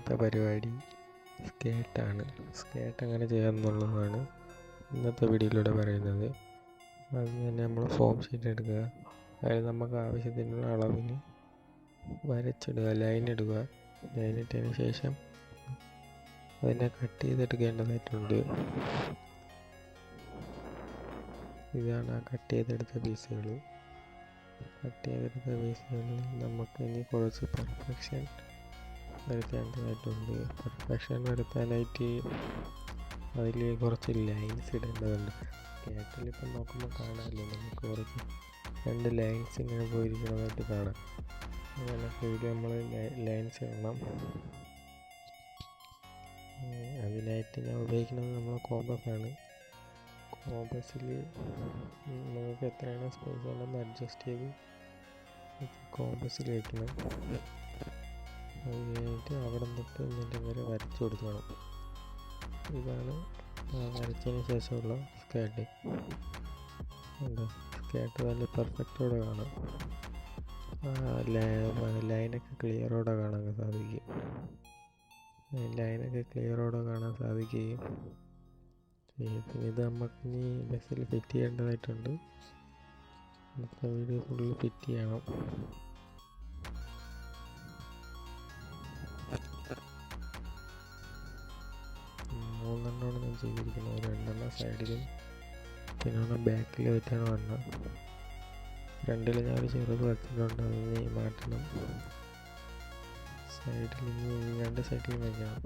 ഇന്നത്തെ പരിപാടി സ്കേർട്ടാണ്. സ്കേർട്ട് എങ്ങനെ ചെയ്യാമെന്നുള്ളതാണ് ഇന്നത്തെ വീഡിയോയിലൂടെ പറയുന്നത്. ആദ്യം തന്നെ നമ്മൾ ഫോം ഷീറ്റ് എടുക്കുക. അതിൽ നമുക്ക് ആവശ്യത്തിനുള്ള അളവിന് വരച്ചിടുക, ലൈൻ ഇടുക. ലൈൻ ഇട്ടതിന് ശേഷം അതിനെ കട്ട് ചെയ്തെടുക്കേണ്ടതായിട്ടുണ്ട്. ഇതാണ് ആ കട്ട് ചെയ്തെടുത്ത പീസുകൾ. കട്ട് ചെയ്തെടുത്ത പീസുകളിൽ നമുക്ക് ഇനി കുറച്ച് പെർഫെക്ഷൻ വരുത്തേണ്ടതായിട്ടുണ്ട്. പെർഫെക്ഷൻ വരുത്താനായിട്ട് അതിൽ കുറച്ച് ലൈൻസ് ഇടേണ്ടതുണ്ട്. സ്കേർട്ടിലിപ്പം നോക്കുമ്പോൾ കാണാമല്ലോ, നമുക്ക് കുറച്ച് 2 ലൈൻസ് ഇങ്ങനെ പോയിരിക്കുന്നതായിട്ട് കാണാം. അങ്ങനെ ഇതിൽ നമ്മൾ ലൈൻസ് ഇടണം. അതിനായിട്ട് ഞാൻ ഉപയോഗിക്കുന്നത് നമ്മളെ കോമ്പസാണ്. കോമ്പസിൽ നമുക്ക് എത്രയാണ് സ്പേസ് ഉണ്ടെന്ന് അഡ്ജസ്റ്റ് ചെയ്ത് കോമ്പസിൽ വയ്ക്കണം. അത് കഴിഞ്ഞിട്ട് അവിടെ നിന്നിട്ട് ഇങ്ങോട്ട് വരെ വരച്ചു കൊടുക്കണം. ഇതാണ് വരച്ചതിന് ശേഷമുള്ള സ്കേർട്ട്. സ്കേർട്ട് നല്ല പെർഫെക്റ്റോടെ കാണാം. ലൈനൊക്കെ ക്ലിയറോടെ കാണാൻ സാധിക്കും. പിന്നെ ഇത് നമുക്ക് ഇനി ബസ്സിൽ ഫിറ്റ് ചെയ്യേണ്ടതായിട്ടുണ്ട്. ഇന്നത്തെ വീഡിയോ ഫുള്ള് ഫിറ്റ് ചെയ്യണം. മൂന്നെണ്ണമാണ് ഞാൻ ചെയ്തിരിക്കുന്നത്. 2 സൈഡിലും പിന്നെ ബാക്കിൽ വെച്ചാണ് വന്നത്. ഫ്രണ്ടിൽ ഞാൻ ഒരു ചെറുത് വച്ചിട്ടുണ്ട്, അതിന് മാറ്റണം. സൈഡിൽ ഇനി 2 സൈഡിലും വയ്ക്കണം.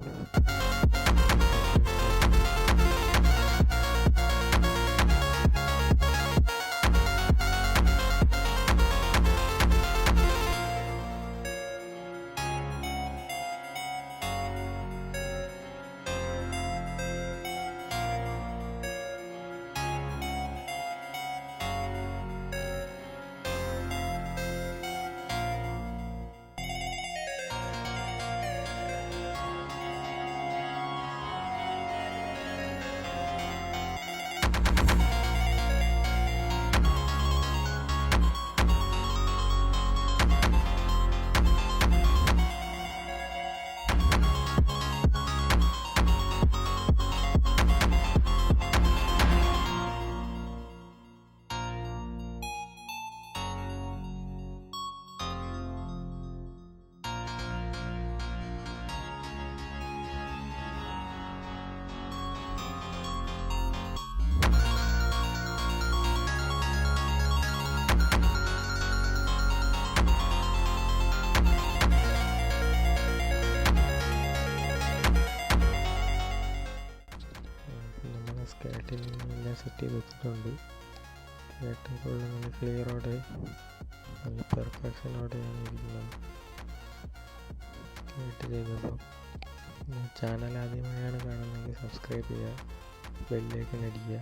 സ്കേർട്ടിൽ എല്ലാം സെറ്റ് ചെയ്ത് വെച്ചിട്ടുണ്ട്. സ്കേർട്ടൊക്കെ നല്ല ക്ലിയറോടെ നല്ല പെർഫെക്ഷനോടെയാണ് ഇരിക്കുന്നത്. സ്കേർട്ട് ചെയ്തപ്പോൾ ചാനൽ ആദ്യമായാണ് കാണുന്നതെങ്കിൽ സബ്സ്ക്രൈബ് ചെയ്യുക, ബെല്ലൈക്കൺ അടിക്കുക.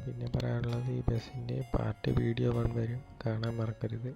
പിന്നെ പറയാനുള്ളത്, ഈ ബസ്സിൻ്റെ പാർട്ട് വീഡിയോ 1 വരും, കാണാൻ മറക്കരുത്.